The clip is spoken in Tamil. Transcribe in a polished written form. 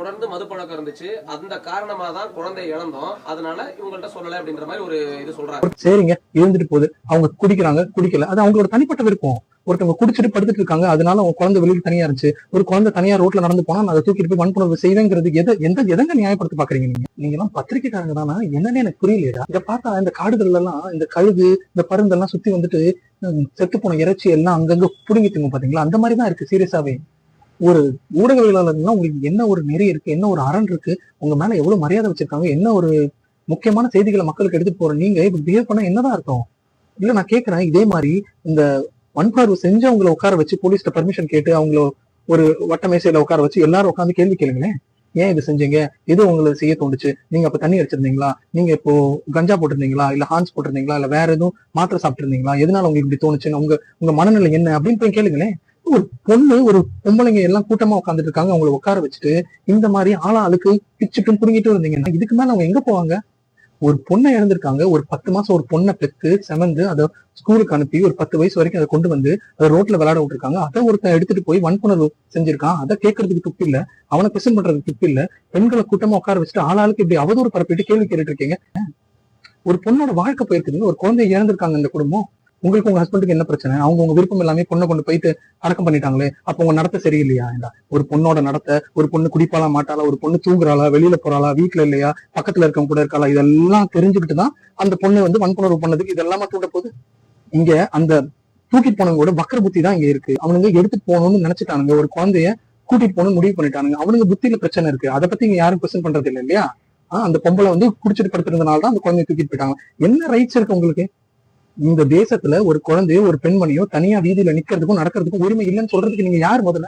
தொடர்ந்து மது பழக்கம் இருந்துச்சு, அந்த காரணமா தான் குழந்தை இழந்தோம், அதனால இவங்கள்ட்ட சொல்லல அப்படின்ற மாதிரி ஒரு இது சொல்றாங்க. சரிங்க, இருந்துட்டு போகுது. அவங்க குடிக்கிறாங்க, குடிக்கல, அது அவங்களோட தனிப்பட்ட விருப்பம். ஒருத்தவங்க குடிச்சிட்டு படுத்துட்டு இருக்காங்க, அதனால அவங்க குழந்தை வெளியில தனியா இருந்துச்சு. ஒரு குழந்தை தனியா ரோட்ல நடந்து போனா நான் அதை தூக்கிட்டு போய் வன்புணர்வு செய்வேங்கிறது எதங்க நியாயப்படுத்தி பாக்குறீங்க நீங்க எல்லாம் பத்திரிகைக்காரங்க தானா என்னன்னு எனக்கு புரியலையா? இதை பார்த்தா இந்த காடுகள்ல எல்லாம் இந்த கழுகு இந்த பருந்தெல்லாம் சுத்தி வந்துட்டு செத்து போன இறைச்சி எல்லாம் அங்கங்க புடுங்கிட்டுங்க பாத்தீங்களா? அந்த மாதிரிதான் இருக்கு சீரியஸாவே. ஒரு ஊடகவியலாளர்னா உங்களுக்கு என்ன ஒரு நெறி இருக்கு, என்ன ஒரு அரண் இருக்கு, உங்க மேல எவ்வளவு மரியாதை வச்சிருக்காங்க, என்ன ஒரு முக்கியமான செய்திகளை மக்களுக்கு எடுத்துட்டு போற நீங்க இப்படி பிஹேவ் பண்ண என்னதான் அர்த்தம்? இல்ல நான் கேட்கிறேன், இதே மாதிரி இந்த வன்புணர்வு செஞ்சவங்களை உட்கார வச்சு போலீஸ்ட பர்மிஷன் கேட்டு அவங்கள ஒரு வட்ட மேசையில உட்கார வச்சு எல்லாரும் உட்காந்து கேள்வி கேளுங்களேன். ஏன் இது செஞ்சீங்க, எது உங்களை செய்ய தோணுச்சு, நீங்க அப்ப தண்ணி அடிச்சிருந்தீங்களா, நீங்க இப்போ கஞ்சா போட்டிருந்தீங்களா, இல்ல ஹான்ஸ் போட்டிருந்தீங்களா, இல்ல வேற எதுவும் மாத்திரை சாப்பிட்டு இருந்தீங்களா, எதனால உங்களுக்கு இப்படி தோணுச்சுன்னு உங்க உங்க மனநிலை என்ன அப்படின்னு போய் கேளுங்களேன். ஒரு பொண்ணு ஒரு பொம்பளைங்க எல்லாம் கூட்டமா உட்காந்துட்டு இருக்காங்க, அவங்களை உட்கார வச்சுட்டு இந்த மாதிரி ஆளாளுக்கு பிச்சுட்டும் புடுங்கிட்டும் இருந்தீங்கன்னா இதுக்கு மேல அவங்க எங்க போவாங்க? ஒரு பொண்ணை இழந்திருக்காங்க, ஒரு 10 மாசம் ஒரு பொண்ணை பெத்து செமந்து அதை ஸ்கூலுக்கு அனுப்பி ஒரு 10 வயசு வரைக்கும் அதை கொண்டு வந்து அதை ரோட்ல விளையாட விட்டுருக்காங்க. அதை ஒருத்தன் எடுத்துட்டு போய் வன்புணர்வு செஞ்சிருக்கான், அதை கேட்கறதுக்கு துப்பு இல்ல, அவனை பிரசன்ட் பண்றதுக்கு துப்பு இல்ல. பெண்களை கூட்டமா உட்கார வச்சுட்டு ஆளாளுக்கு இப்படி அவதூறு பரப்பிட்டு கேள்வி கேட்டுட்டு இருக்கீங்க. ஒரு பொண்ணோட வாழ்க்கை போயிருக்குதுங்க, ஒரு குழந்தைய இழந்திருக்காங்க இந்த குடும்பம். உங்களுக்கு உங்க ஹஸ்பண்டுக்கு என்ன பிரச்சனை? அவங்க உங்க விருப்பம் எல்லாமே பொண்ணை கொண்டு போயிட்டு அடக்கம் பண்ணிட்டாங்களே, அப்ப உங்க நடத்த சரியில்லையா? ஒரு பொண்ணோட நடத்த, ஒரு பொண்ணு குடிப்பாளா மாட்டாளா, ஒரு பொண்ணு தூங்குறாளா, வெளியில போறாளா, வீட்டுல இல்லையா, பக்கத்துல இருக்கவங்க கூட இருக்காளா, இதெல்லாம் தெரிஞ்சுக்கிட்டு தான் அந்த பொண்ணு வந்து வன்புணர்வு பண்ணதுக்கு இதெல்லாமா தூண்ட போகுது. இங்க அந்த தூக்கிட்டு போனவங்களோட வக்கர புத்தி தான் இங்க இருக்கு. அவனுங்க எடுத்துட்டு போகணும்னு நினைச்சிட்டானுங்க, ஒரு குழந்தைய கூட்டிட்டு போகணும்னு முடிவு பண்ணிட்டானுங்க. அவனுங்க புத்தியில பிரச்சனை இருக்கு, அதை பத்தி இங்க யாரும் கொஸ்டின் பண்றது இல்லை இல்லையா? அந்த பொம்பளை வந்து குடிச்சிட்டு படுத்திருந்தனாலதான் அந்த குழந்தைய தூக்கிட்டு போயிட்டாங்க. என்ன ரைட்ஸ் இருக்கு உங்களுக்கு? இந்த தேசத்துல ஒரு குழந்தையோ ஒரு பெண்மணியோ தனியா வீதியில நிக்கிறதுக்கும் நடக்கிறதுக்கும் உரிமை இல்லைன்னு சொல்றதுக்கு நீங்க யார் முதல்ல?